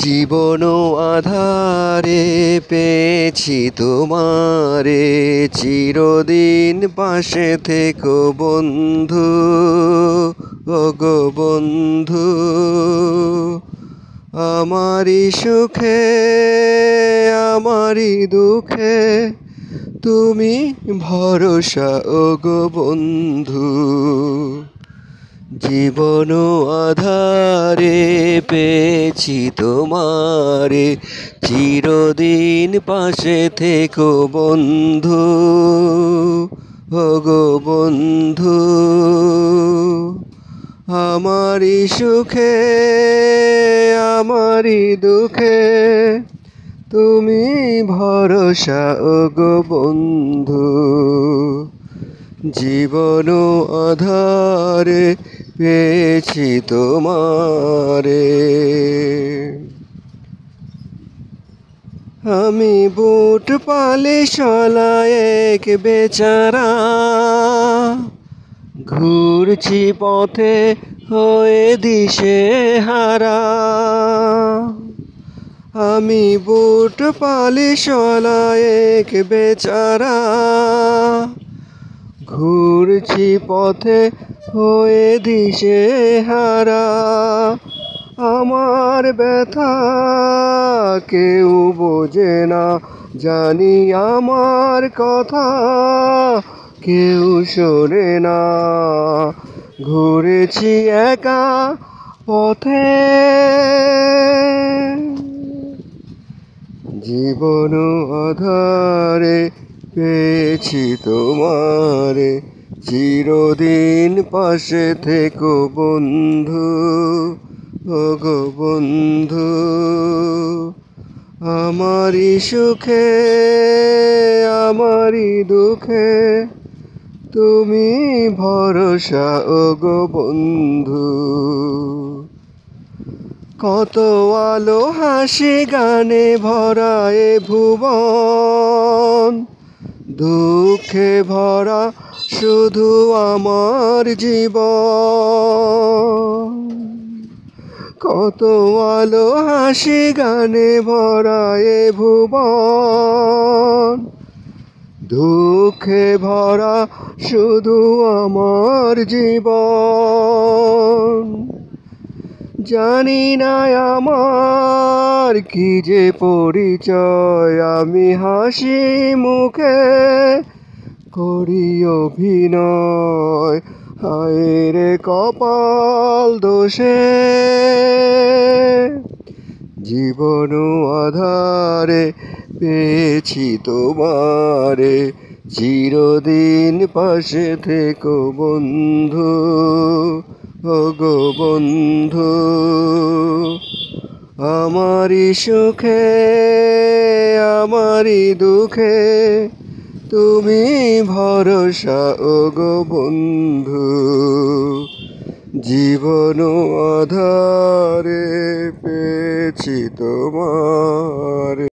জীবন আধারে পেয়েছি তোমারে, চিরদিন পাশে থেকো বন্ধু, ওগো বন্ধু। আমারি সুখে আমারি দুঃখে তুমি ভরসা, ওগো বন্ধু। জীবন আধারে পেয়েছি তোমারে, চিরদিন পাশে থেকো বন্ধু, ওগো বন্ধু। আমারি সুখে আমারি দুঃখে তুমি ভরসা, ওগো বন্ধু। জীবন আধারে পেয়েছি তোমারে। আমি বুট পালে শলা এক বেচারা, ঘুরছি পথে হয়ে দিশে হারা। আমি বুট পালে শলা এক বেচারা, ঘুরছি পথে হয়ে দিশে হারা। আমার ব্যথা কেউ বোঝে না, জানি আমার কথা কেউ শোনে না। ঘুরেছি একা পথে, জীবন আধারে পেয়েছি তোমারে, চিরদিন পাশে থেকো বন্ধু, ওগো বন্ধু। আমারি সুখে আমারি দুঃখে তুমি ভরসা, ওগো বন্ধু। কত আলো হাসি গানে ভরা এ ভুবন, দুঃখে ভরা শুধু আমার জীবন। কত আলো হাসি গানে ভরা এ ভুবন, দুঃখে ভরা শুধু আমার জীবন। জানি না আমার কি যে পরিচয়, আমি হাসি মুখে করি অভিনয়। হায় রে কপাল দোষে, জীবন আধারে পেয়েছি তোমারে, চিরদিন পাশে থেকো বন্ধু, ওগো বন্ধু। আমারি সুখে আমারি দুঃখে তুমি ভরসা, ওগো বন্ধু। জীবন আধারে পেয়েছি তোমারে।